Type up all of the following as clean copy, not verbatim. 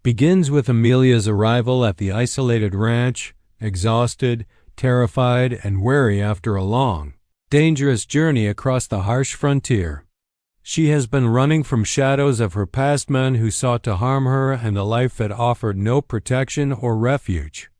begins with Amelia's arrival at the isolated ranch, exhausted, terrified, and weary after a long, dangerous journey across the harsh frontier. She has been running from shadows of her past men who sought to harm her and a life that offered no protection or refuge.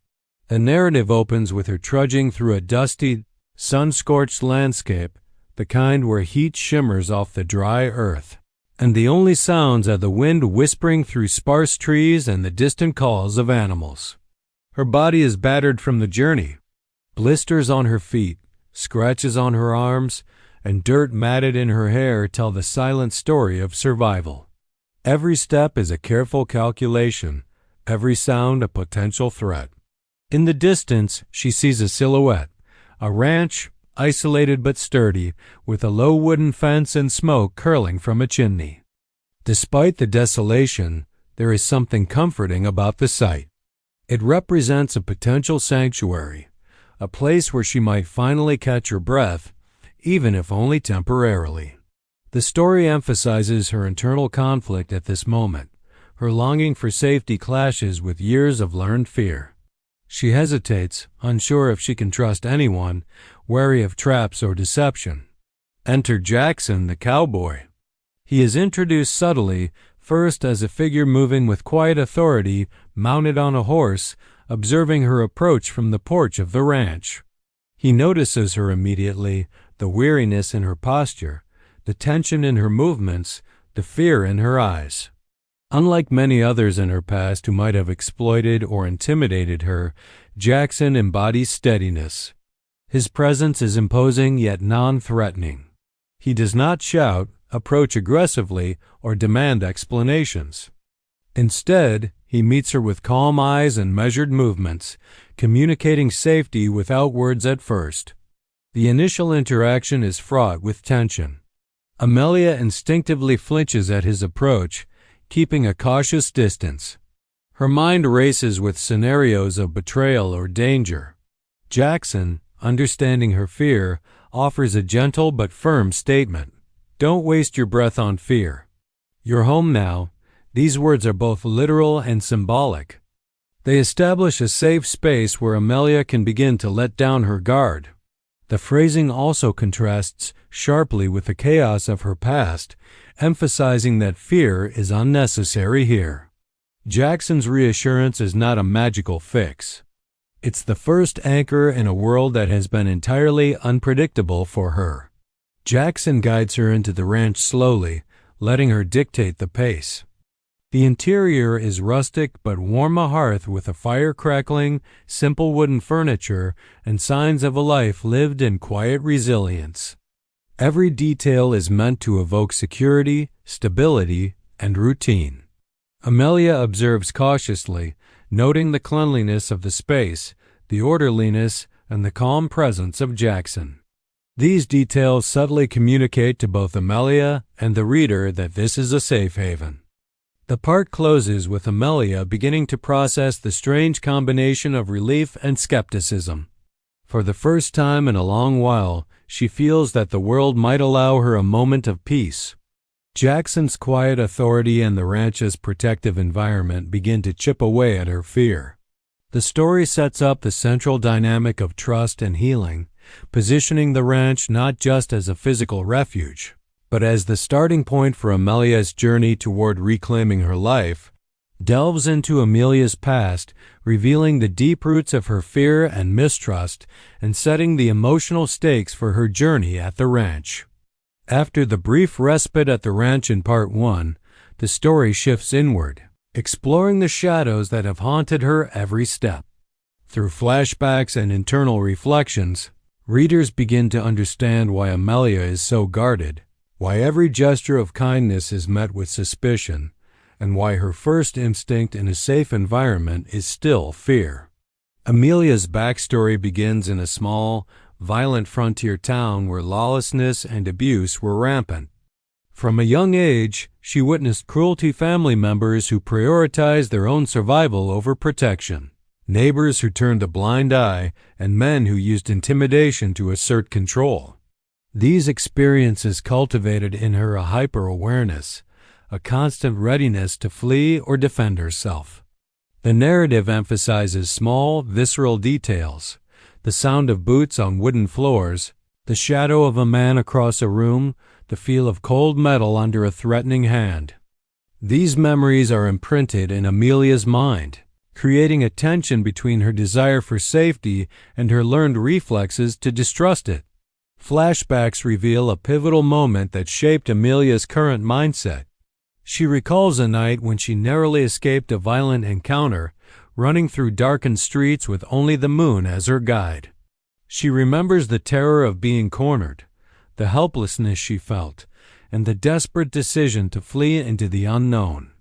The narrative opens with her trudging through a dusty, sun-scorched landscape, the kind where heat shimmers off the dry earth, and the only sounds are the wind whispering through sparse trees and the distant calls of animals. Her body is battered from the journey. Blisters on her feet, scratches on her arms, and dirt matted in her hair tell the silent story of survival. Every step is a careful calculation, every sound a potential threat. In the distance, she sees a silhouette, a ranch, isolated but sturdy, with a low wooden fence and smoke curling from a chimney. Despite the desolation, there is something comforting about the site. It represents a potential sanctuary, a place where she might finally catch her breath, even if only temporarily. The story emphasizes her internal conflict at this moment. Her longing for safety clashes with years of learned fear. She hesitates, unsure if she can trust anyone, wary of traps or deception. Enter Jackson, the cowboy. He is introduced subtly, first as a figure moving with quiet authority, mounted on a horse, observing her approach from the porch of the ranch. He notices her immediately, the weariness in her posture, the tension in her movements, the fear in her eyes. Unlike many others in her past who might have exploited or intimidated her, Jackson embodies steadiness. His presence is imposing yet non-threatening. He does not shout, approach aggressively, or demand explanations. Instead, he meets her with calm eyes and measured movements, communicating safety without words at first. The initial interaction is fraught with tension. Amelia instinctively flinches at his approach, keeping a cautious distance. Her mind races with scenarios of betrayal or danger. Jackson, understanding her fear, offers a gentle but firm statement. Don't waste your breath on fear. You're home now. These words are both literal and symbolic. They establish a safe space where Amelia can begin to let down her guard. The phrasing also contrasts sharply with the chaos of her past, emphasizing that fear is unnecessary here. Jackson's reassurance is not a magical fix. It's the first anchor in a world that has been entirely unpredictable for her. Jackson guides her into the ranch slowly, letting her dictate the pace. The interior is rustic but warm, a hearth with a fire crackling, simple wooden furniture, and signs of a life lived in quiet resilience. Every detail is meant to evoke security, stability, and routine. Amelia observes cautiously, noting the cleanliness of the space, the orderliness, and the calm presence of Jackson. These details subtly communicate to both Amelia and the reader that this is a safe haven. The part closes with Amelia beginning to process the strange combination of relief and skepticism. For the first time in a long while, she feels that the world might allow her a moment of peace. Jackson's quiet authority and the ranch's protective environment begin to chip away at her fear. The story sets up the central dynamic of trust and healing, positioning the ranch not just as a physical refuge, but as the starting point for Amelia's journey toward reclaiming her life, delves into Amelia's past, revealing the deep roots of her fear and mistrust and setting the emotional stakes for her journey at the ranch. After the brief respite at the ranch in Part 1, the story shifts inward, exploring the shadows that have haunted her every step. Through flashbacks and internal reflections, readers begin to understand why Amelia is so guarded, why every gesture of kindness is met with suspicion, and why her first instinct in a safe environment is still fear. Amelia's backstory begins in a small, violent frontier town where lawlessness and abuse were rampant. From a young age, she witnessed cruelty family members who prioritized their own survival over protection, neighbors who turned a blind eye, and men who used intimidation to assert control. These experiences cultivated in her a hyper-awareness, a constant readiness to flee or defend herself. The narrative emphasizes small, visceral details: the sound of boots on wooden floors, the shadow of a man across a room, the feel of cold metal under a threatening hand. These memories are imprinted in Amelia's mind, creating a tension between her desire for safety and her learned reflexes to distrust it. Flashbacks reveal a pivotal moment that shaped Amelia's current mindset. She recalls a night when she narrowly escaped a violent encounter, running through darkened streets with only the moon as her guide. She remembers the terror of being cornered, the helplessness she felt, and the desperate decision to flee into the unknown.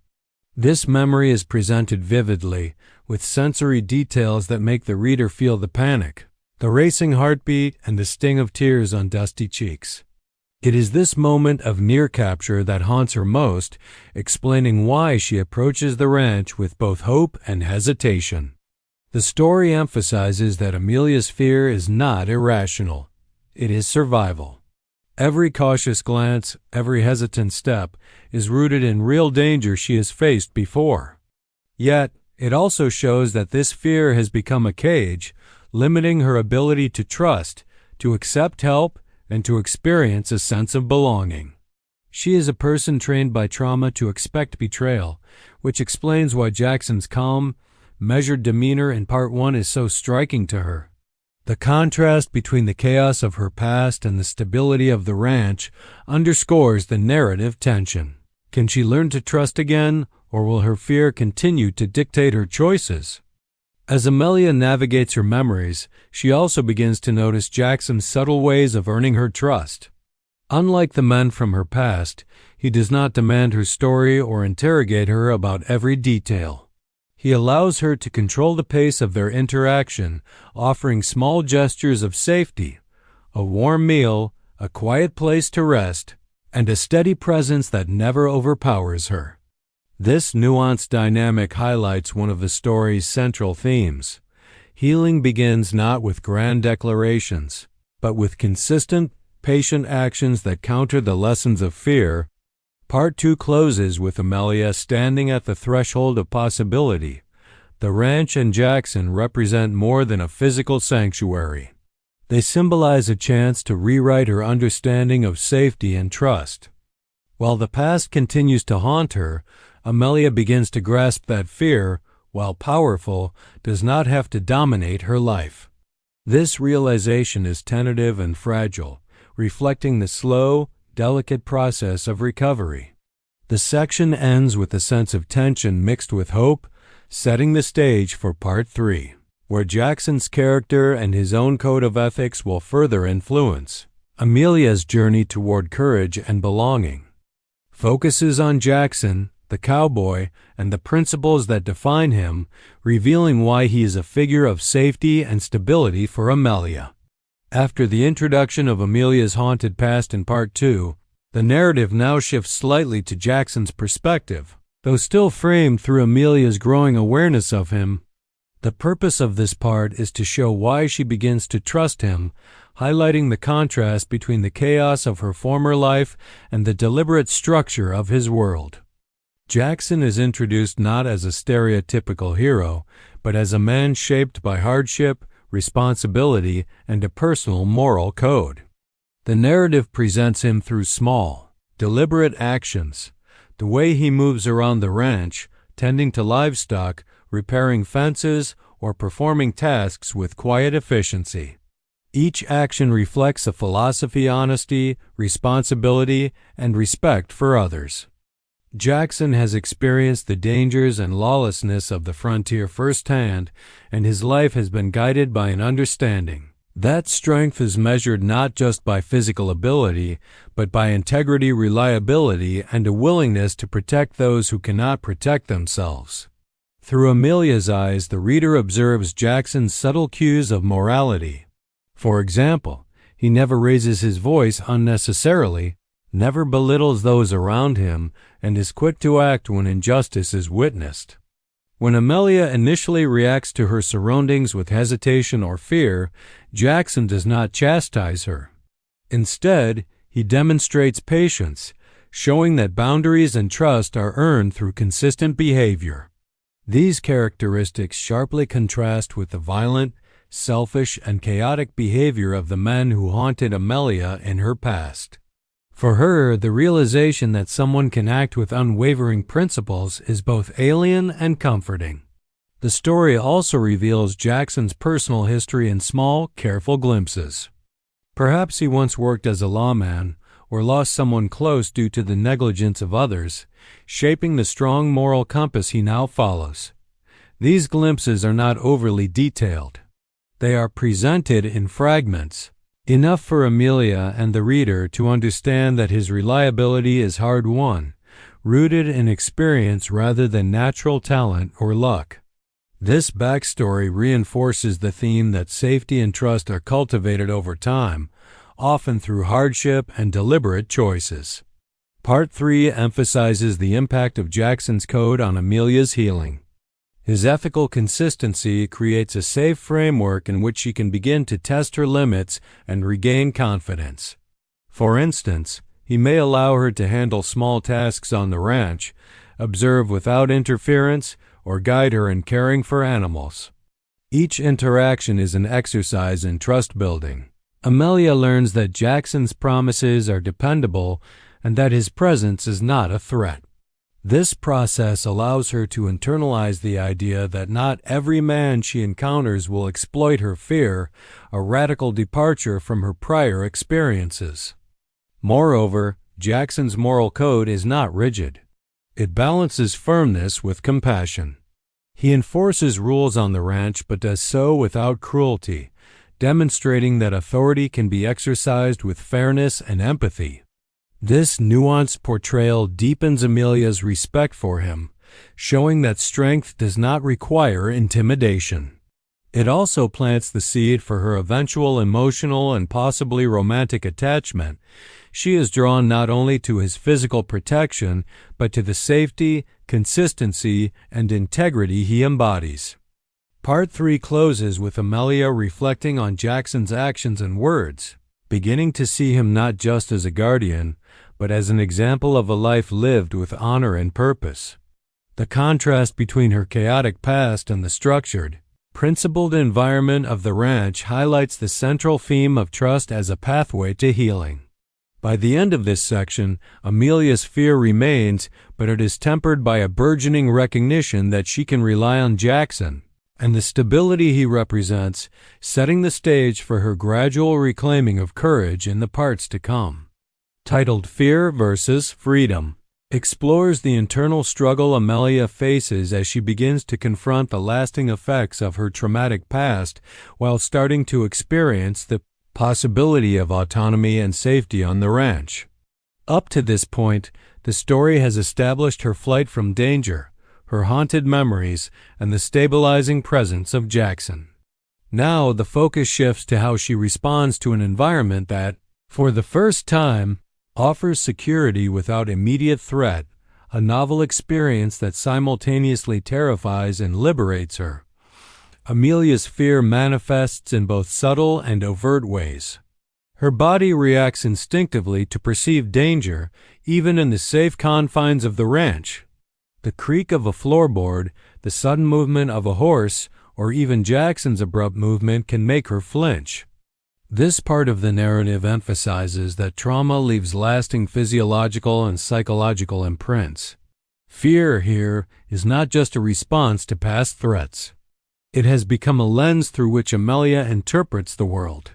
This memory is presented vividly, with sensory details that make the reader feel the panic, the racing heartbeat, and the sting of tears on dusty cheeks. It is this moment of near capture that haunts her most, explaining why she approaches the ranch with both hope and hesitation. The story emphasizes that Amelia's fear is not irrational. It is survival. Every cautious glance, every hesitant step, is rooted in real danger she has faced before. Yet, it also shows that this fear has become a cage, limiting her ability to trust, to accept help, and to experience a sense of belonging. She is a person trained by trauma to expect betrayal, which explains why Jackson's calm, measured demeanor in Part 1 is so striking to her. The contrast between the chaos of her past and the stability of the ranch underscores the narrative tension. Can she learn to trust again, or will her fear continue to dictate her choices? As Amelia navigates her memories, she also begins to notice Jackson's subtle ways of earning her trust. Unlike the men from her past, he does not demand her story or interrogate her about every detail. He allows her to control the pace of their interaction, offering small gestures of safety, a warm meal, a quiet place to rest, and a steady presence that never overpowers her. This nuanced dynamic highlights one of the story's central themes. Healing begins not with grand declarations, but with consistent, patient actions that counter the lessons of fear. Part 2 closes with Amelia standing at the threshold of possibility. The ranch and Jackson represent more than a physical sanctuary. They symbolize a chance to rewrite her understanding of safety and trust. While the past continues to haunt her, Amelia begins to grasp that fear, while powerful, does not have to dominate her life. This realization is tentative and fragile, reflecting the slow, delicate process of recovery. The section ends with a sense of tension mixed with hope, setting the stage for Part 3, where Jackson's character and his own code of ethics will further influence Amelia's journey toward courage and belonging. Focuses on Jackson, the cowboy, and the principles that define him, revealing why he is a figure of safety and stability for Amelia. After the introduction of Amelia's haunted past in Part 2, the narrative now shifts slightly to Jackson's perspective, though still framed through Amelia's growing awareness of him. The purpose of this part is to show why she begins to trust him, highlighting the contrast between the chaos of her former life and the deliberate structure of his world. Jackson is introduced not as a stereotypical hero, but as a man shaped by hardship, responsibility, and a personal moral code. The narrative presents him through small, deliberate actions, the way he moves around the ranch, tending to livestock, repairing fences, or performing tasks with quiet efficiency. Each action reflects a philosophy of honesty, responsibility, and respect for others. Jackson has experienced the dangers and lawlessness of the frontier firsthand, and his life has been guided by an understanding. That strength is measured not just by physical ability, but by integrity, reliability, and a willingness to protect those who cannot protect themselves. Through Amelia's eyes, the reader observes Jackson's subtle cues of morality. For example, he never raises his voice unnecessarily, never belittles those around him, and is quick to act when injustice is witnessed. When Amelia initially reacts to her surroundings with hesitation or fear, Jackson does not chastise her. Instead, he demonstrates patience, showing that boundaries and trust are earned through consistent behavior. These characteristics sharply contrast with the violent, selfish, and chaotic behavior of the men who haunted Amelia in her past. For her, the realization that someone can act with unwavering principles is both alien and comforting. The story also reveals Jackson's personal history in small, careful glimpses. Perhaps he once worked as a lawman or lost someone close due to the negligence of others, shaping the strong moral compass he now follows. These glimpses are not overly detailed. They are presented in fragments, enough for Amelia and the reader to understand that his reliability is hard-won, rooted in experience rather than natural talent or luck. This backstory reinforces the theme that safety and trust are cultivated over time, often through hardship and deliberate choices. Part 3 emphasizes the impact of Jackson's code on Amelia's healing. His ethical consistency creates a safe framework in which she can begin to test her limits and regain confidence. For instance, he may allow her to handle small tasks on the ranch, observe without interference, or guide her in caring for animals. Each interaction is an exercise in trust building. Amelia learns that Jackson's promises are dependable and that his presence is not a threat. This process allows her to internalize the idea that not every man she encounters will exploit her fear, a radical departure from her prior experiences. Moreover, Jackson's moral code is not rigid. It balances firmness with compassion. He enforces rules on the ranch but does so without cruelty, demonstrating that authority can be exercised with fairness and empathy. This nuanced portrayal deepens Amelia's respect for him, showing that strength does not require intimidation. It also plants the seed for her eventual emotional and possibly romantic attachment. She is drawn not only to his physical protection, but to the safety, consistency, and integrity he embodies. Part 3 closes with Amelia reflecting on Jackson's actions and words, beginning to see him not just as a guardian, but as an example of a life lived with honor and purpose. The contrast between her chaotic past and the structured, principled environment of the ranch highlights the central theme of trust as a pathway to healing. By the end of this section, Amelia's fear remains, but it is tempered by a burgeoning recognition that she can rely on Jackson and the stability he represents, setting the stage for her gradual reclaiming of courage in the parts to come. Titled Fear versus Freedom, explores the internal struggle Amelia faces as she begins to confront the lasting effects of her traumatic past while starting to experience the possibility of autonomy and safety on the ranch. Up to this point, the story has established her flight from danger, her haunted memories, and the stabilizing presence of Jackson. Now the focus shifts to how she responds to an environment that, for the first time, offers security without immediate threat, a novel experience that simultaneously terrifies and liberates her. Amelia's fear manifests in both subtle and overt ways. Her body reacts instinctively to perceived danger, even in the safe confines of the ranch. The creak of a floorboard, the sudden movement of a horse, or even Jackson's abrupt movement can make her flinch. This part of the narrative emphasizes that trauma leaves lasting physiological and psychological imprints. Fear here is not just a response to past threats. It has become a lens through which Amelia interprets the world.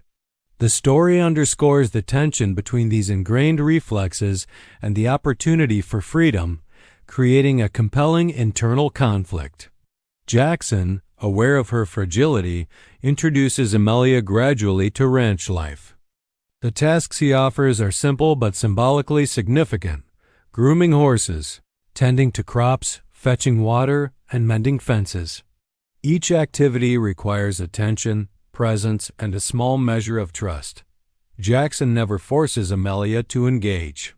The story underscores the tension between these ingrained reflexes and the opportunity for freedom, creating a compelling internal conflict. Jackson, aware of her fragility, introduces Amelia gradually to ranch life. The tasks he offers are simple but symbolically significant: grooming horses, tending to crops, fetching water, and mending fences. Each activity requires attention, presence, and a small measure of trust. Jackson never forces Amelia to engage.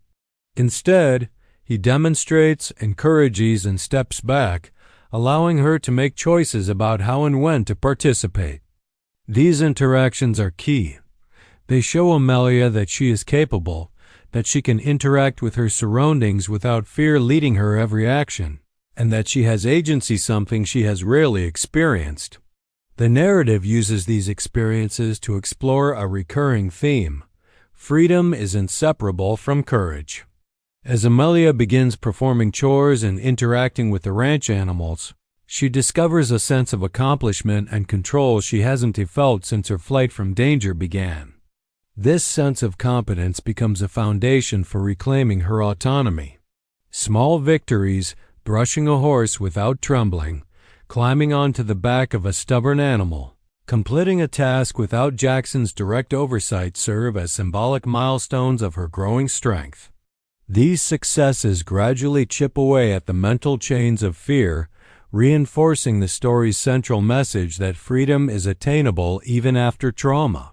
Instead, he demonstrates, encourages, and steps back, allowing her to make choices about how and when to participate. These interactions are key. They show Amelia that she is capable, that she can interact with her surroundings without fear leading her every action, and that she has agency, something she has rarely experienced. The narrative uses these experiences to explore a recurring theme. Freedom is inseparable from courage. As Amelia begins performing chores and interacting with the ranch animals, she discovers a sense of accomplishment and control she hasn't felt since her flight from danger began. This sense of competence becomes a foundation for reclaiming her autonomy. Small victories, brushing a horse without trembling, climbing onto the back of a stubborn animal, completing a task without Jackson's direct oversight serve as symbolic milestones of her growing strength. These successes gradually chip away at the mental chains of fear, reinforcing the story's central message that freedom is attainable even after trauma.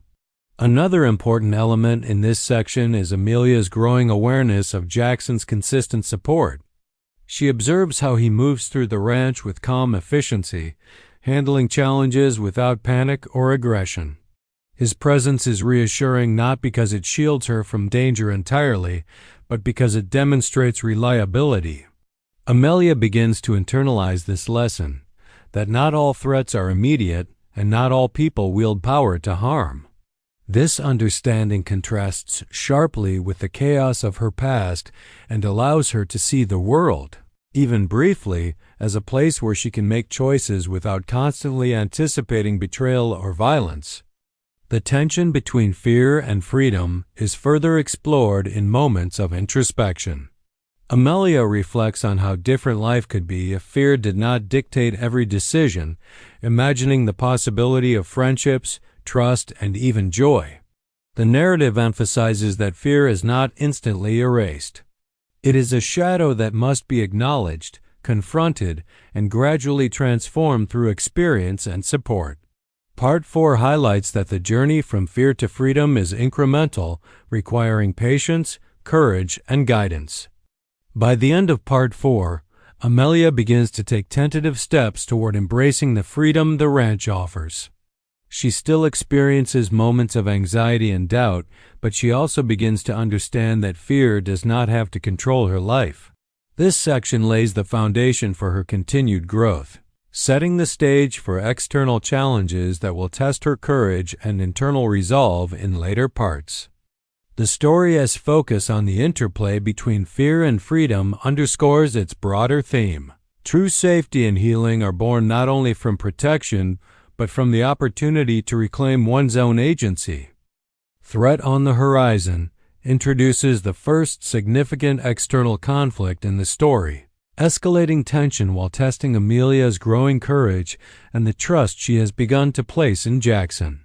Another important element in this section is Amelia's growing awareness of Jackson's consistent support. She observes how he moves through the ranch with calm efficiency, handling challenges without panic or aggression. His presence is reassuring not because it shields her from danger entirely, but because it demonstrates reliability. Amelia begins to internalize this lesson, that not all threats are immediate and not all people wield power to harm. This understanding contrasts sharply with the chaos of her past and allows her to see the world, even briefly, as a place where she can make choices without constantly anticipating betrayal or violence. The tension between fear and freedom is further explored in moments of introspection. Amelia reflects on how different life could be if fear did not dictate every decision, imagining the possibility of friendships, trust, and even joy. The narrative emphasizes that fear is not instantly erased. It is a shadow that must be acknowledged, confronted, and gradually transformed through experience and support. Part 4 highlights that the journey from fear to freedom is incremental, requiring patience, courage, and guidance. By the end of Part 4, Amelia begins to take tentative steps toward embracing the freedom the ranch offers. She still experiences moments of anxiety and doubt, but she also begins to understand that fear does not have to control her life. This section lays the foundation for her continued growth, setting the stage for external challenges that will test her courage and internal resolve in later parts. The story has focus on the interplay between fear and freedom underscores its broader theme. True safety and healing are born not only from protection, but from the opportunity to reclaim one's own agency. Threat on the Horizon introduces the first significant external conflict in the story, escalating tension while testing Amelia's growing courage and the trust she has begun to place in Jackson.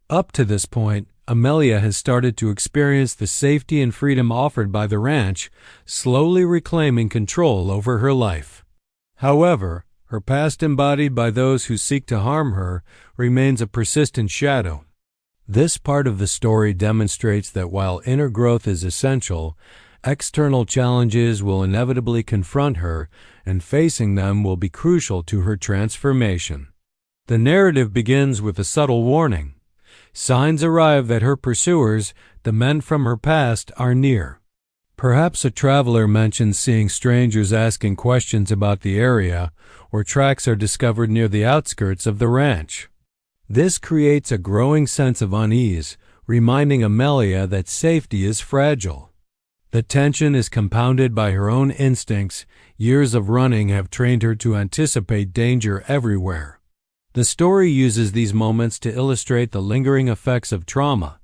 Up to this point, Amelia has started to experience the safety and freedom offered by the ranch, slowly reclaiming control over her life. However, her past embodied by those who seek to harm her remains a persistent shadow. This part of the story demonstrates that while inner growth is essential, external challenges will inevitably confront her, and facing them will be crucial to her transformation. The narrative begins with a subtle warning. Signs arrive that her pursuers, the men from her past, are near. Perhaps a traveler mentions seeing strangers asking questions about the area, or tracks are discovered near the outskirts of the ranch. This creates a growing sense of unease, reminding Amelia that safety is fragile. The tension is compounded by her own instincts. Years of running have trained her to anticipate danger everywhere. The story uses these moments to illustrate the lingering effects of trauma.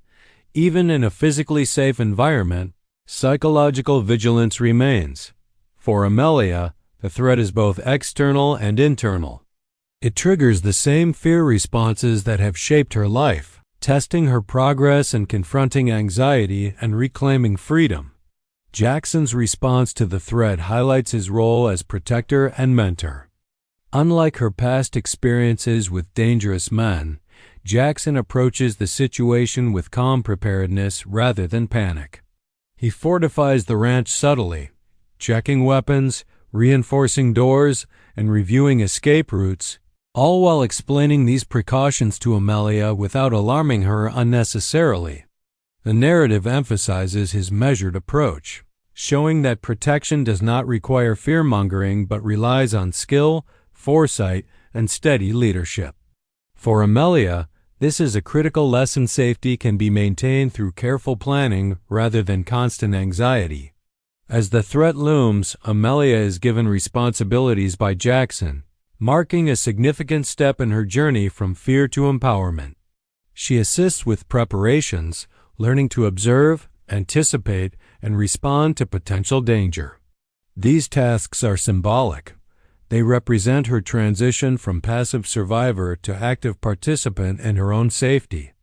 Even in a physically safe environment, psychological vigilance remains. For Amelia, the threat is both external and internal. It triggers the same fear responses that have shaped her life, testing her progress and confronting anxiety and reclaiming freedom. Jackson's response to the threat highlights his role as protector and mentor. Unlike her past experiences with dangerous men, Jackson approaches the situation with calm preparedness rather than panic. He fortifies the ranch subtly, checking weapons, reinforcing doors, and reviewing escape routes, all while explaining these precautions to Amelia without alarming her unnecessarily. The narrative emphasizes his measured approach, showing that protection does not require fear-mongering but relies on skill, foresight, and steady leadership. For Amelia, this is a critical lesson. Safety can be maintained through careful planning rather than constant anxiety. As the threat looms, Amelia is given responsibilities by Jackson, marking a significant step in her journey from fear to empowerment. She assists with preparations, learning to observe, anticipate, and respond to potential danger. These tasks are symbolic. They represent her transition from passive survivor to active participant in her own safety.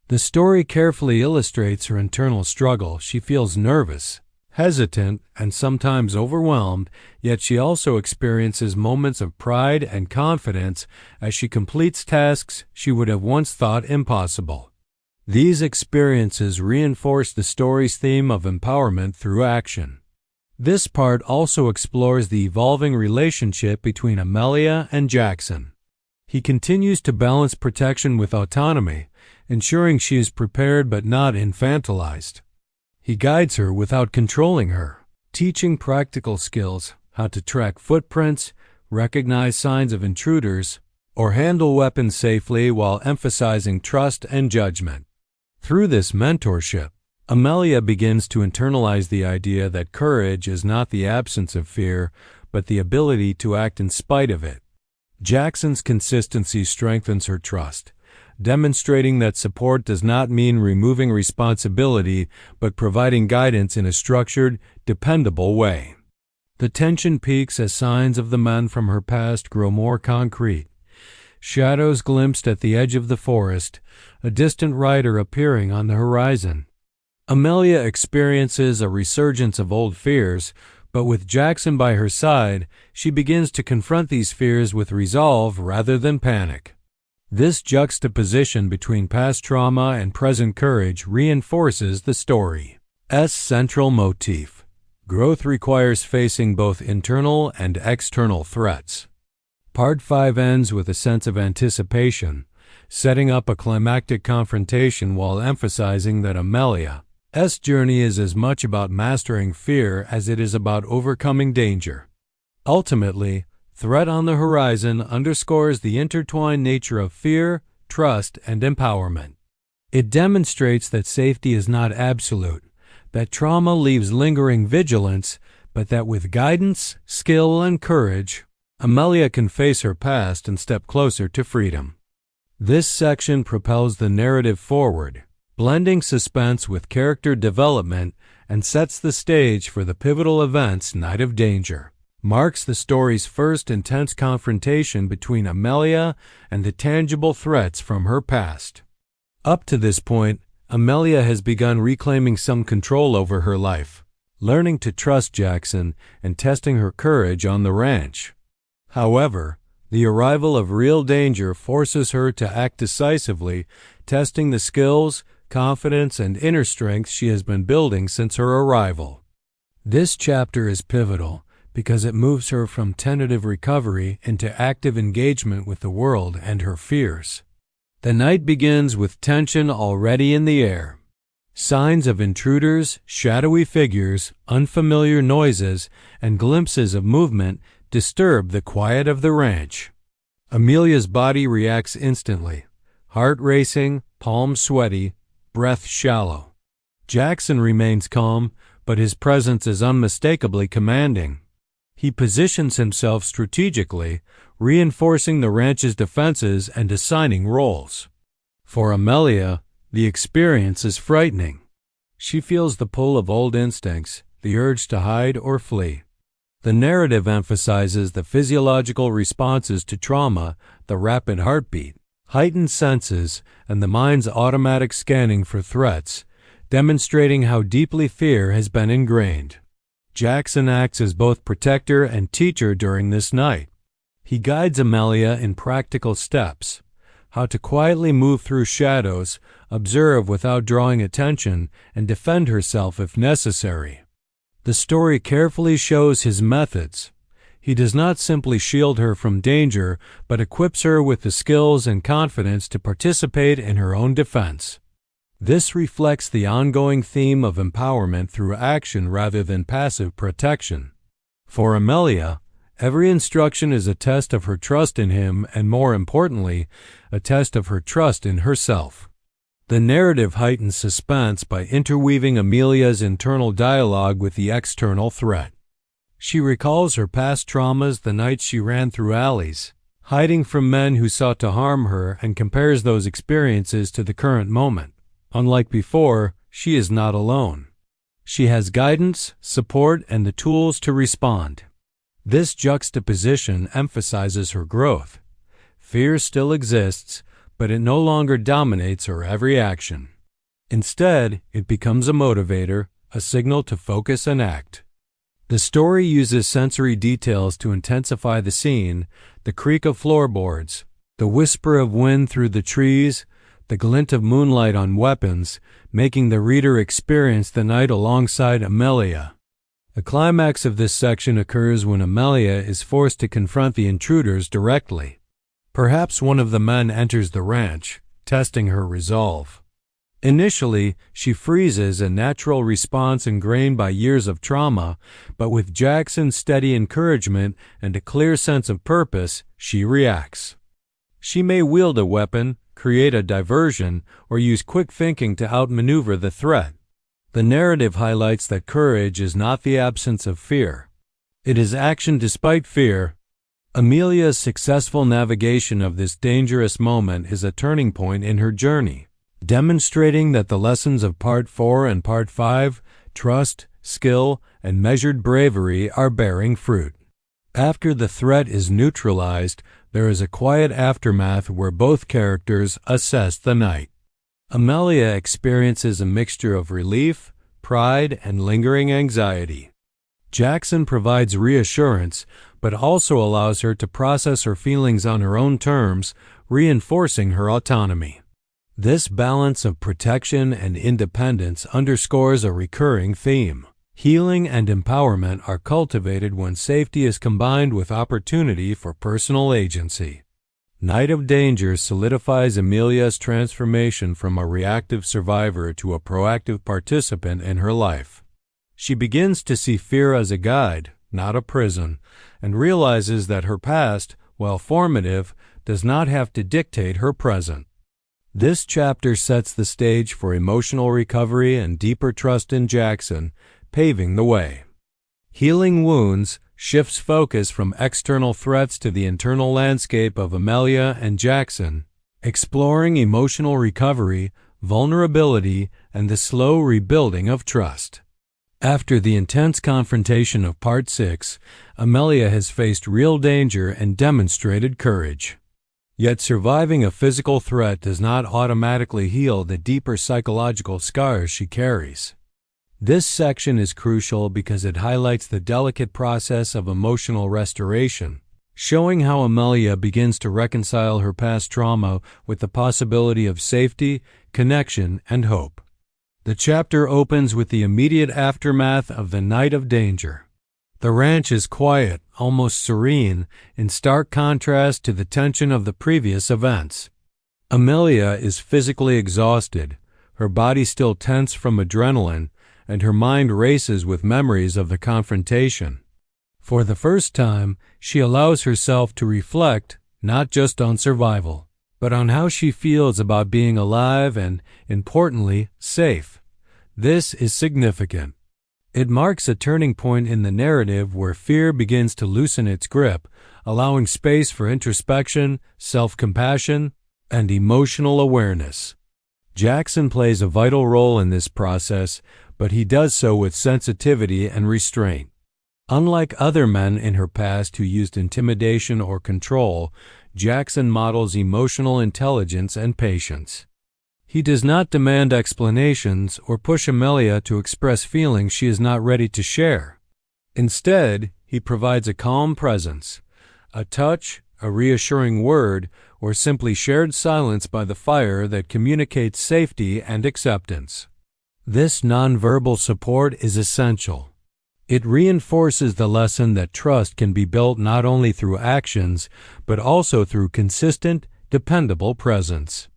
The story carefully illustrates her internal struggle. She feels nervous, hesitant, and sometimes overwhelmed, yet she also experiences moments of pride and confidence as she completes tasks she would have once thought impossible. These experiences reinforce the story's theme of empowerment through action. This part also explores the evolving relationship between Amelia and Jackson. He continues to balance protection with autonomy, ensuring she is prepared but not infantilized. He guides her without controlling her, teaching practical skills, how to track footprints, recognize signs of intruders, or handle weapons safely while emphasizing trust and judgment. Through this mentorship, Amelia begins to internalize the idea that courage is not the absence of fear, but the ability to act in spite of it. Jackson's consistency strengthens her trust, demonstrating that support does not mean removing responsibility, but providing guidance in a structured, dependable way. The tension peaks as signs of the men from her past grow more concrete. Shadows glimpsed at the edge of the forest, a distant rider appearing on the horizon. Amelia experiences a resurgence of old fears, but with Jackson by her side, she begins to confront these fears with resolve rather than panic. This juxtaposition between past trauma and present courage reinforces the story's central motif. Growth requires facing both internal and external threats. Part 5 ends with a sense of anticipation, setting up a climactic confrontation while emphasizing that Amelia's journey is as much about mastering fear as it is about overcoming danger. Ultimately, Threat on the Horizon underscores the intertwined nature of fear, trust, and empowerment. It demonstrates that safety is not absolute, that trauma leaves lingering vigilance, but that with guidance, skill, and courage, Amelia can face her past and step closer to freedom. This section propels the narrative forward, blending suspense with character development, and sets the stage for the pivotal events. Night of Danger marks the story's first intense confrontation between Amelia and the tangible threats from her past. Up to this point, Amelia has begun reclaiming some control over her life, learning to trust Jackson and testing her courage on the ranch. However, the arrival of real danger forces her to act decisively, testing the skills, confidence, and inner strength she has been building since her arrival. This chapter is pivotal because it moves her from tentative recovery into active engagement with the world and her fears. The night begins with tension already in the air. Signs of intruders, shadowy figures, unfamiliar noises, and glimpses of movement disturb the quiet of the ranch. Amelia's body reacts instantly, heart racing, palms sweaty, breath shallow. Jackson remains calm, but his presence is unmistakably commanding. He positions himself strategically, reinforcing the ranch's defenses and assigning roles. For Amelia, the experience is frightening. She feels the pull of old instincts, the urge to hide or flee. The narrative emphasizes the physiological responses to trauma, the rapid heartbeat, heightened senses, and the mind's automatic scanning for threats, demonstrating how deeply fear has been ingrained. Jackson acts as both protector and teacher during this night. He guides Amelia in practical steps, how to quietly move through shadows, observe without drawing attention, and defend herself if necessary. The story carefully shows his methods. He does not simply shield her from danger, but equips her with the skills and confidence to participate in her own defense. This reflects the ongoing theme of empowerment through action rather than passive protection. For Amelia, every instruction is a test of her trust in him and, more importantly, a test of her trust in herself. The narrative heightens suspense by interweaving Amelia's internal dialogue with the external threat. She recalls her past traumas, the nights she ran through alleys, hiding from men who sought to harm her, and compares those experiences to the current moment. Unlike before, she is not alone. She has guidance, support, and the tools to respond. This juxtaposition emphasizes her growth. Fear still exists, but it no longer dominates her every action. Instead, it becomes a motivator, a signal to focus and act. The story uses sensory details to intensify the scene: the creak of floorboards, the whisper of wind through the trees, the glint of moonlight on weapons, making the reader experience the night alongside Amelia. The climax of this section occurs when Amelia is forced to confront the intruders directly. Perhaps one of the men enters the ranch, testing her resolve. Initially, she freezes, a natural response ingrained by years of trauma, but with Jackson's steady encouragement and a clear sense of purpose, she reacts. She may wield a weapon, create a diversion, or use quick thinking to outmaneuver the threat. The narrative highlights that courage is not the absence of fear. It is action despite fear. Amelia's successful navigation of this dangerous moment is a turning point in her journey, demonstrating that the lessons of Part 4 and Part 5, trust, skill, and measured bravery, are bearing fruit. After the threat is neutralized, there is a quiet aftermath where both characters assess the night. Amelia experiences a mixture of relief, pride, and lingering anxiety. Jackson provides reassurance, but also allows her to process her feelings on her own terms, reinforcing her autonomy. This balance of protection and independence underscores a recurring theme. Healing and empowerment are cultivated when safety is combined with opportunity for personal agency. Night of Danger solidifies Amelia's transformation from a reactive survivor to a proactive participant in her life. She begins to see fear as a guide, not a prison, and realizes that her past, while formative, does not have to dictate her present. This chapter sets the stage for emotional recovery and deeper trust in Jackson, paving the way. Healing Wounds shifts focus from external threats to the internal landscape of Amelia and Jackson, exploring emotional recovery, vulnerability, and the slow rebuilding of trust. After the intense confrontation of Part 6, Amelia has faced real danger and demonstrated courage. Yet surviving a physical threat does not automatically heal the deeper psychological scars she carries. This section is crucial because it highlights the delicate process of emotional restoration, showing how Amelia begins to reconcile her past trauma with the possibility of safety, connection, and hope. The chapter opens with the immediate aftermath of the Night of Danger. The ranch is quiet, almost serene, in stark contrast to the tension of the previous events. Amelia is physically exhausted, her body still tense from adrenaline, and her mind races with memories of the confrontation. For the first time, she allows herself to reflect not just on survival, but on how she feels about being alive and, importantly, safe. This is significant. It marks a turning point in the narrative where fear begins to loosen its grip, allowing space for introspection, self-compassion, and emotional awareness. Jackson plays a vital role in this process, but he does so with sensitivity and restraint. Unlike other men in her past who used intimidation or control, Jackson models emotional intelligence and patience. He does not demand explanations or push Amelia to express feelings she is not ready to share. Instead, he provides a calm presence, a touch, a reassuring word, or simply shared silence by the fire that communicates safety and acceptance. This nonverbal support is essential. It reinforces the lesson that trust can be built not only through actions, but also through consistent, dependable presence.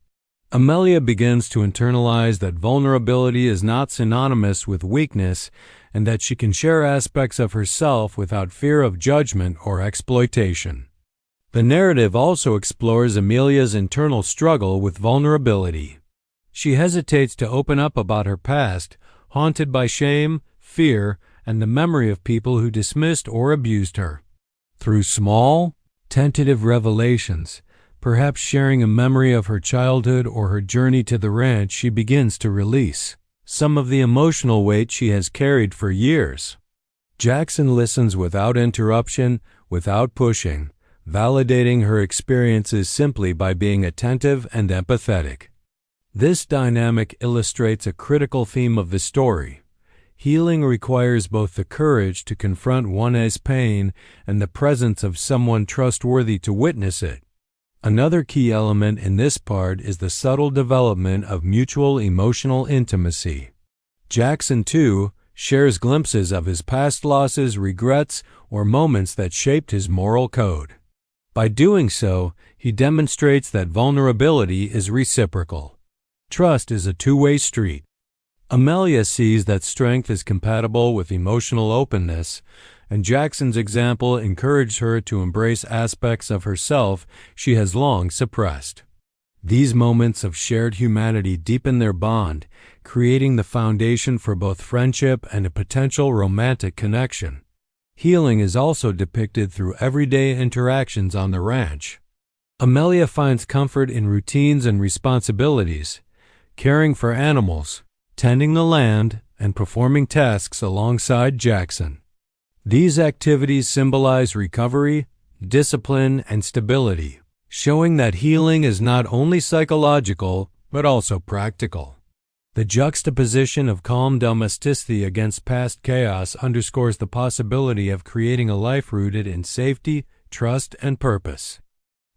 Amelia begins to internalize that vulnerability is not synonymous with weakness and that she can share aspects of herself without fear of judgment or exploitation. The narrative also explores Amelia's internal struggle with vulnerability. She hesitates to open up about her past, haunted by shame, fear, and the memory of people who dismissed or abused her. Through small, tentative revelations, perhaps sharing a memory of her childhood or her journey to the ranch, she begins to release some of the emotional weight she has carried for years. Jackson listens without interruption, without pushing, validating her experiences simply by being attentive and empathetic. This dynamic illustrates a critical theme of the story. Healing requires both the courage to confront one's pain and the presence of someone trustworthy to witness it. Another key element in this part is the subtle development of mutual emotional intimacy. Jackson, too, shares glimpses of his past losses, regrets, or moments that shaped his moral code. By doing so, he demonstrates that vulnerability is reciprocal. Trust is a two-way street. Amelia sees that strength is compatible with emotional openness, and Jackson's example encouraged her to embrace aspects of herself she has long suppressed. These moments of shared humanity deepen their bond, creating the foundation for both friendship and a potential romantic connection. Healing is also depicted through everyday interactions on the ranch. Amelia finds comfort in routines and responsibilities, caring for animals, tending the land, and performing tasks alongside Jackson. These activities symbolize recovery, discipline, and stability, showing that healing is not only psychological but also practical. The juxtaposition of calm domesticity against past chaos underscores the possibility of creating a life rooted in safety, trust, and purpose.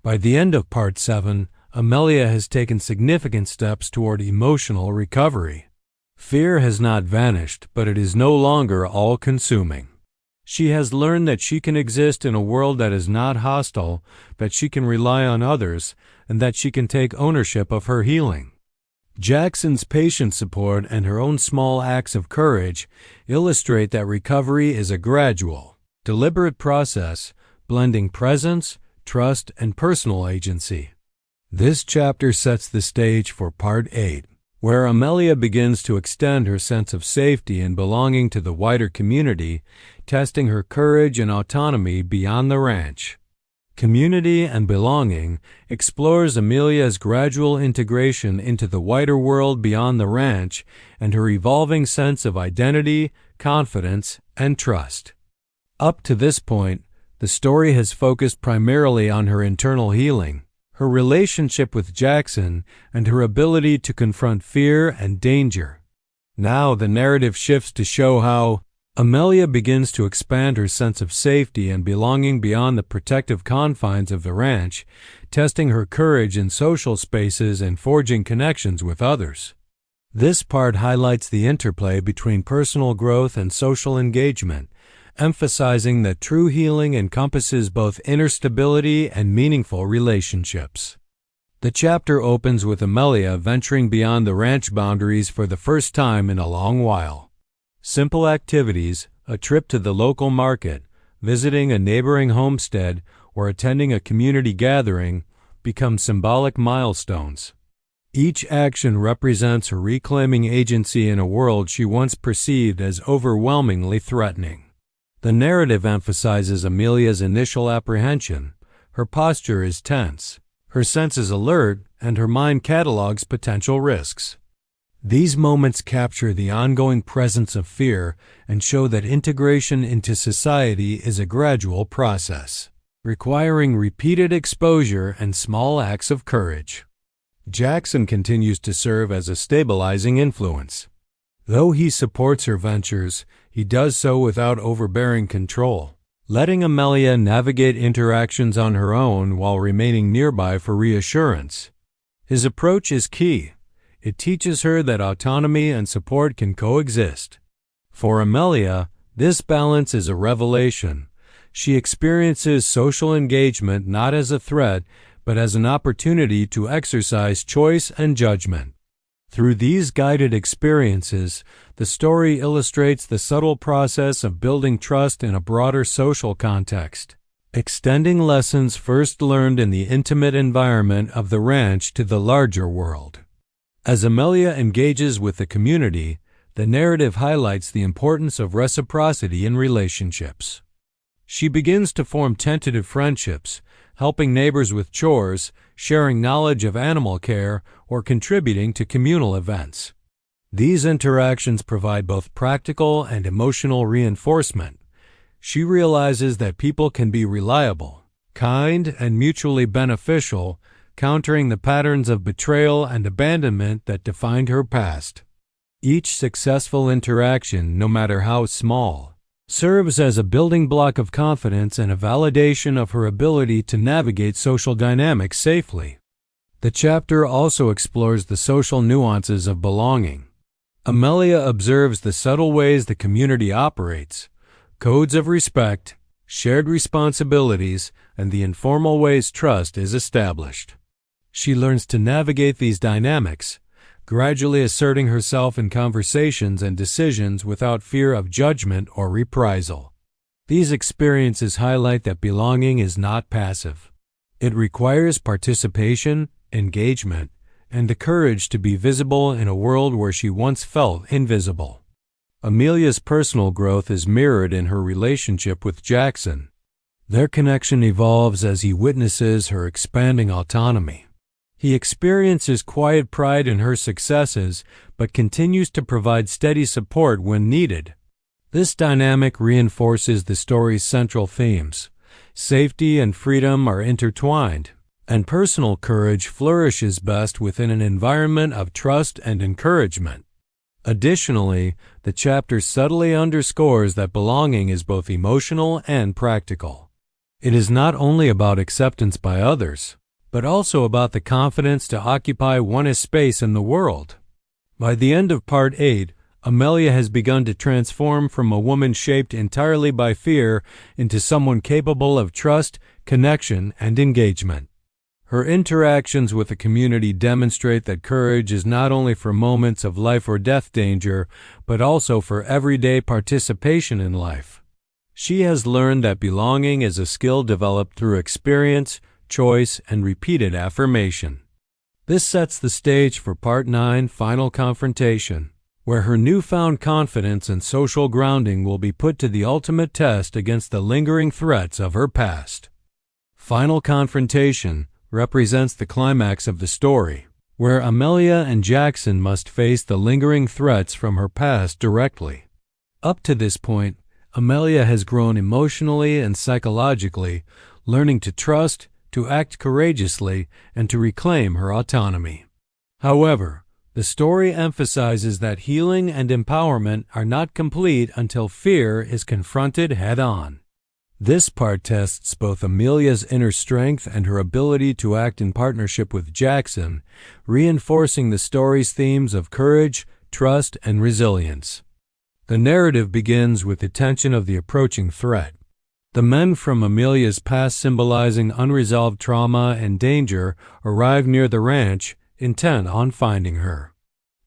By the end of Part 7, Amelia has taken significant steps toward emotional recovery. Fear has not vanished, but it is no longer all-consuming. She has learned that she can exist in a world that is not hostile, that she can rely on others, and that she can take ownership of her healing. Jackson's patient support and her own small acts of courage illustrate that recovery is a gradual, deliberate process, blending presence, trust, and personal agency. This chapter sets the stage for Part 8, where Amelia begins to extend her sense of safety and belonging to the wider community, testing her courage and autonomy beyond the ranch. Community and Belonging explores Amelia's gradual integration into the wider world beyond the ranch and her evolving sense of identity, confidence, and trust. Up to this point, the story has focused primarily on her internal healing, her relationship with Jackson, and her ability to confront fear and danger. Now the narrative shifts to show how Amelia begins to expand her sense of safety and belonging beyond the protective confines of the ranch, testing her courage in social spaces and forging connections with others. This part highlights the interplay between personal growth and social engagement, emphasizing that true healing encompasses both inner stability and meaningful relationships. The chapter opens with Amelia venturing beyond the ranch boundaries for the first time in a long while. Simple activities, a trip to the local market, visiting a neighboring homestead, or attending a community gathering become symbolic milestones. Each action represents her reclaiming agency in a world she once perceived as overwhelmingly threatening. The narrative emphasizes Amelia's initial apprehension. Her posture is tense, her senses alert, and her mind catalogs potential risks. These moments capture the ongoing presence of fear and show that integration into society is a gradual process, requiring repeated exposure and small acts of courage. Jackson continues to serve as a stabilizing influence. Though he supports her ventures, he does so without overbearing control, letting Amelia navigate interactions on her own while remaining nearby for reassurance. His approach is key. It teaches her that autonomy and support can coexist. For Amelia, this balance is a revelation. She experiences social engagement not as a threat, but as an opportunity to exercise choice and judgment. Through these guided experiences, the story illustrates the subtle process of building trust in a broader social context, extending lessons first learned in the intimate environment of the ranch to the larger world. As Amelia engages with the community, the narrative highlights the importance of reciprocity in relationships. She begins to form tentative friendships, helping neighbors with chores, sharing knowledge of animal care, or contributing to communal events. These interactions provide both practical and emotional reinforcement. She realizes that people can be reliable, kind, and mutually beneficial, countering the patterns of betrayal and abandonment that defined her past. Each successful interaction, no matter how small, serves as a building block of confidence and a validation of her ability to navigate social dynamics safely. The chapter also explores the social nuances of belonging. Amelia observes the subtle ways the community operates, codes of respect, shared responsibilities, and the informal ways trust is established. She learns to navigate these dynamics, gradually asserting herself in conversations and decisions without fear of judgment or reprisal. These experiences highlight that belonging is not passive. It requires participation, engagement, and the courage to be visible in a world where she once felt invisible. Amelia's personal growth is mirrored in her relationship with Jackson. Their connection evolves as he witnesses her expanding autonomy. He experiences quiet pride in her successes, but continues to provide steady support when needed. This dynamic reinforces the story's central themes. Safety and freedom are intertwined, and personal courage flourishes best within an environment of trust and encouragement. Additionally, the chapter subtly underscores that belonging is both emotional and practical. It is not only about acceptance by others, but also about the confidence to occupy one's space in the world. By the end of Part 8, Amelia has begun to transform from a woman shaped entirely by fear into someone capable of trust, connection, and engagement. Her interactions with the community demonstrate that courage is not only for moments of life or death danger, but also for everyday participation in life. She has learned that belonging is a skill developed through experience, choice, and repeated affirmation. This sets the stage for Part 9, Final Confrontation, where her newfound confidence and social grounding will be put to the ultimate test against the lingering threats of her past. Final Confrontation represents the climax of the story, where Amelia and Jackson must face the lingering threats from her past directly. Up to this point, Amelia has grown emotionally and psychologically, learning to trust, to act courageously, and to reclaim her autonomy. However, the story emphasizes that healing and empowerment are not complete until fear is confronted head-on. This part tests both Amelia's inner strength and her ability to act in partnership with Jackson, reinforcing the story's themes of courage, trust, and resilience. The narrative begins with the tension of the approaching threat. The men from Amelia's past, symbolizing unresolved trauma and danger, arrive near the ranch, intent on finding her.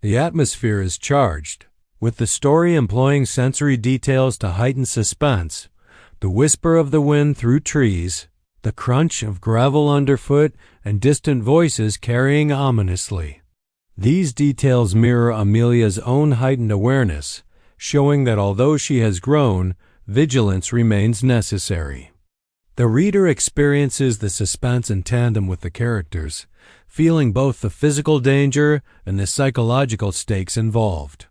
The atmosphere is charged, with the story employing sensory details to heighten suspense. The whisper of the wind through trees, the crunch of gravel underfoot, and distant voices carrying ominously. These details mirror Amelia's own heightened awareness, showing that although she has grown, vigilance remains necessary. The reader experiences the suspense in tandem with the characters, feeling both the physical danger and the psychological stakes involved.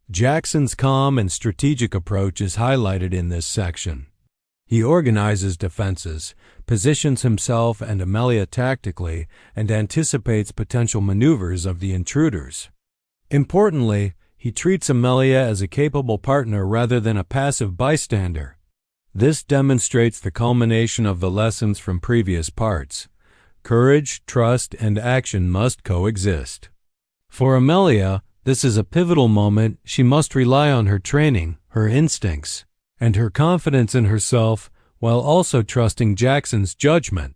Jackson's calm and strategic approach is highlighted in this section. He organizes defenses, positions himself and Amelia tactically, and anticipates potential maneuvers of the intruders. Importantly, he treats Amelia as a capable partner rather than a passive bystander. This demonstrates the culmination of the lessons from previous parts. Courage, trust, and action must coexist. For Amelia, this is a pivotal moment. She must rely on her training, her instincts, and her confidence in herself, while also trusting Jackson's judgment.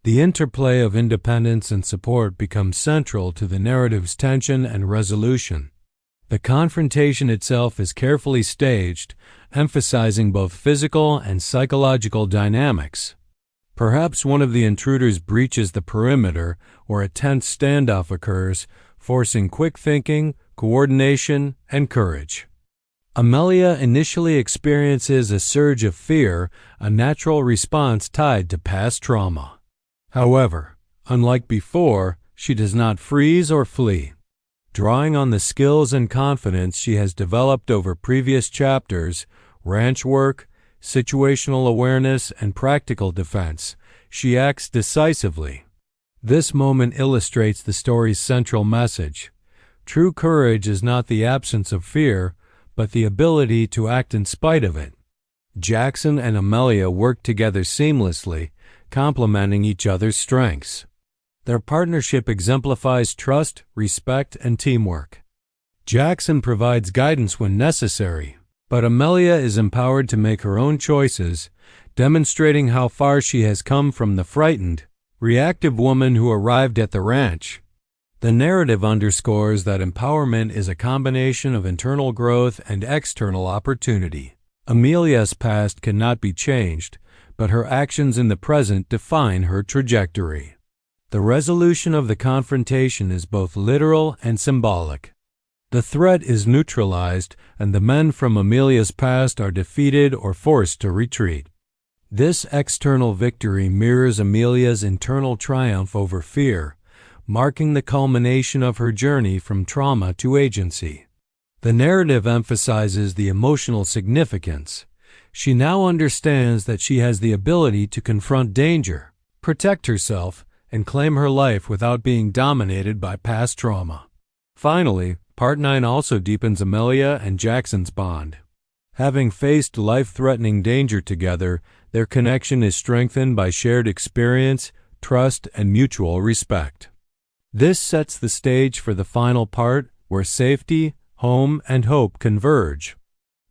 The interplay of independence and support becomes central to the narrative's tension and resolution. The confrontation itself is carefully staged, emphasizing both physical and psychological dynamics. Perhaps one of the intruders breaches the perimeter, or a tense standoff occurs, forcing quick thinking, coordination, and courage. Amelia initially experiences a surge of fear, a natural response tied to past trauma. However, unlike before, she does not freeze or flee. Drawing on the skills and confidence she has developed over previous chapters, ranch work, situational awareness, and practical defense, she acts decisively. This moment illustrates the story's central message. True courage is not the absence of fear, but the ability to act in spite of it. Jackson and Amelia work together seamlessly, complementing each other's strengths. Their partnership exemplifies trust, respect, and teamwork. Jackson provides guidance when necessary, but Amelia is empowered to make her own choices, demonstrating how far she has come from the frightened, reactive woman who arrived at the ranch. The narrative underscores that empowerment is a combination of internal growth and external opportunity. Amelia's past cannot be changed, but her actions in the present define her trajectory. The resolution of the confrontation is both literal and symbolic. The threat is neutralized, and the men from Amelia's past are defeated or forced to retreat. This external victory mirrors Amelia's internal triumph over fear, marking the culmination of her journey from trauma to agency. The narrative emphasizes the emotional significance. She now understands that she has the ability to confront danger, protect herself, and claim her life without being dominated by past trauma. Finally, Part 9 also deepens Amelia and Jackson's bond. Having faced life-threatening danger together, their connection is strengthened by shared experience, trust, and mutual respect. This sets the stage for the final part, where safety, home, and hope converge.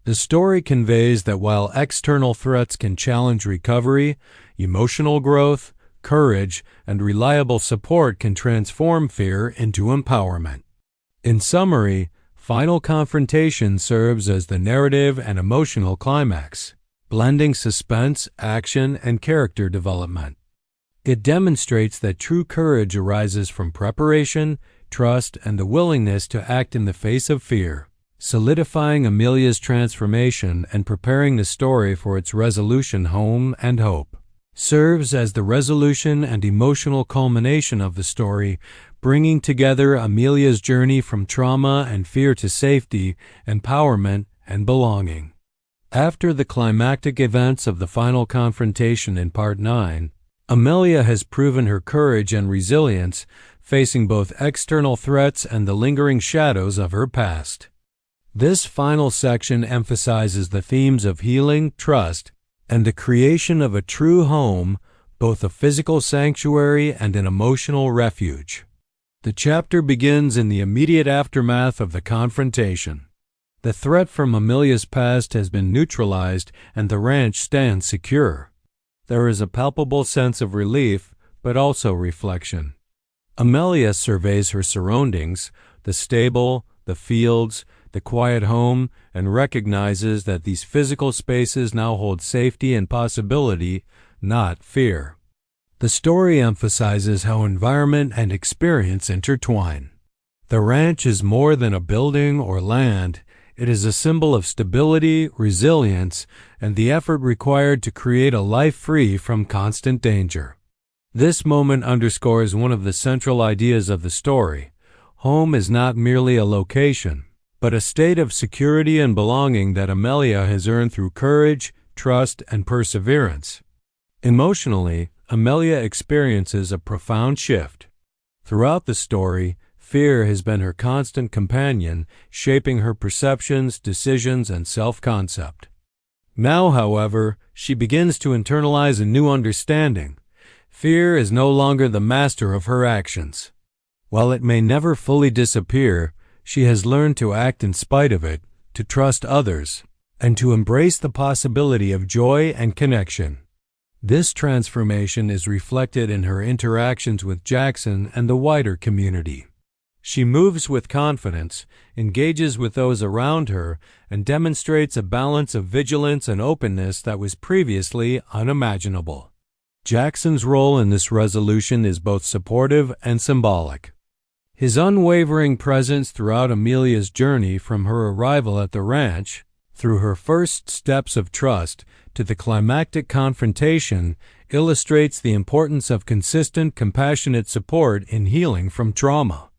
The story conveys that while external threats can challenge recovery, emotional growth, courage, and reliable support can transform fear into empowerment. In summary, Final Confrontation serves as the narrative and emotional climax, blending suspense, action, and character development. It demonstrates that true courage arises from preparation, trust, and the willingness to act in the face of fear, solidifying Amelia's transformation and preparing the story for its resolution, home, and hope. Serves as the resolution and emotional culmination of the story, bringing together Amelia's journey from trauma and fear to safety, empowerment, and belonging. After the climactic events of the final confrontation in Part 9, Amelia has proven her courage and resilience, facing both external threats and the lingering shadows of her past. This final section emphasizes the themes of healing, trust, and the creation of a true home, both a physical sanctuary and an emotional refuge. The chapter begins in the immediate aftermath of the confrontation. The threat from Amelia's past has been neutralized and the ranch stands secure. There is a palpable sense of relief, but also reflection. Amelia surveys her surroundings, the stable, the fields, the quiet home, and recognizes that these physical spaces now hold safety and possibility, not fear. The story emphasizes how environment and experience intertwine. The ranch is more than a building or land. It is a symbol of stability, resilience, and the effort required to create a life free from constant danger. This moment underscores one of the central ideas of the story. Home is not merely a location, but a state of security and belonging that Amelia has earned through courage, trust, and perseverance. Emotionally, Amelia experiences a profound shift. Throughout the story, fear has been her constant companion, shaping her perceptions, decisions, and self-concept. Now, however, she begins to internalize a new understanding. Fear is no longer the master of her actions. While it may never fully disappear, she has learned to act in spite of it, to trust others, and to embrace the possibility of joy and connection. This transformation is reflected in her interactions with Jackson and the wider community. She moves with confidence, engages with those around her, and demonstrates a balance of vigilance and openness that was previously unimaginable. Jackson's role in this resolution is both supportive and symbolic. His unwavering presence throughout Amelia's journey from her arrival at the ranch, through her first steps of trust, to the climactic confrontation, illustrates the importance of consistent, compassionate support in healing from trauma.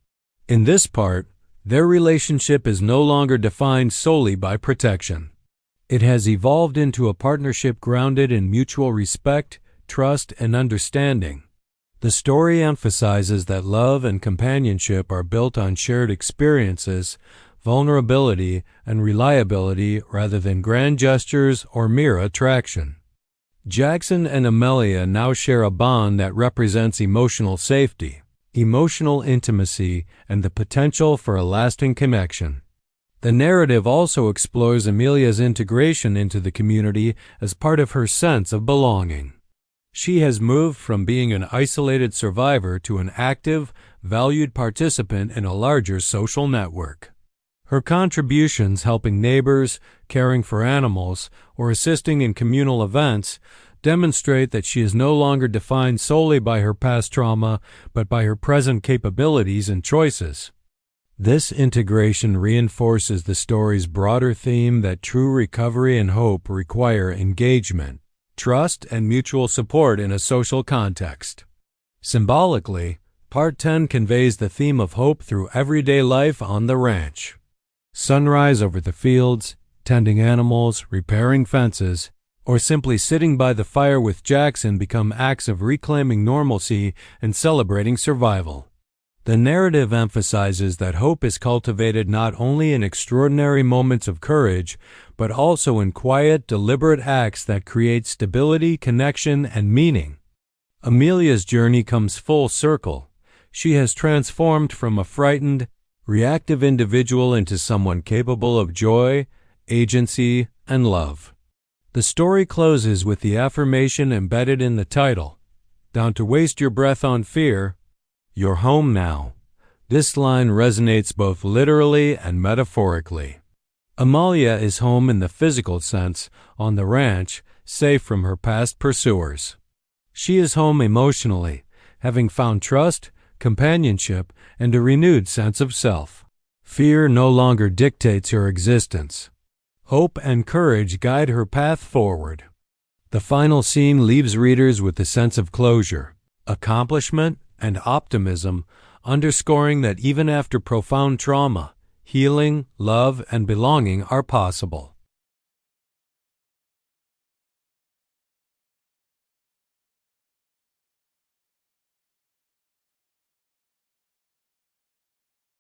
In this part, their relationship is no longer defined solely by protection. It has evolved into a partnership grounded in mutual respect, trust, and understanding. The story emphasizes that love and companionship are built on shared experiences, vulnerability, and reliability rather than grand gestures or mere attraction. Jackson and Amelia now share a bond that represents emotional safety, emotional intimacy, and the potential for a lasting connection. The narrative also explores Amelia's integration into the community as part of her sense of belonging. She has moved from being an isolated survivor to an active, valued participant in a larger social network. Her contributions, helping neighbors, caring for animals, or assisting in communal events, demonstrate that she is no longer defined solely by her past trauma, but by her present capabilities and choices. This integration reinforces the story's broader theme that true recovery and hope require engagement, trust, and mutual support in a social context. Symbolically, Part 10 conveys the theme of hope through everyday life on the ranch. Sunrise over the fields, tending animals, repairing fences, or simply sitting by the fire with Jackson become acts of reclaiming normalcy and celebrating survival. The narrative emphasizes that hope is cultivated not only in extraordinary moments of courage, but also in quiet, deliberate acts that create stability, connection, and meaning. Amelia's journey comes full circle. She has transformed from a frightened, reactive individual into someone capable of joy, agency, and love. The story closes with the affirmation embedded in the title, "Down to waste your breath on fear, you're home now." This line resonates both literally and metaphorically. Amelia is home in the physical sense, on the ranch, safe from her past pursuers. She is home emotionally, having found trust, companionship, and a renewed sense of self. Fear no longer dictates her existence. Hope and courage guide her path forward. The final scene leaves readers with a sense of closure, accomplishment, and optimism, underscoring that even after profound trauma, healing, love, and belonging are possible.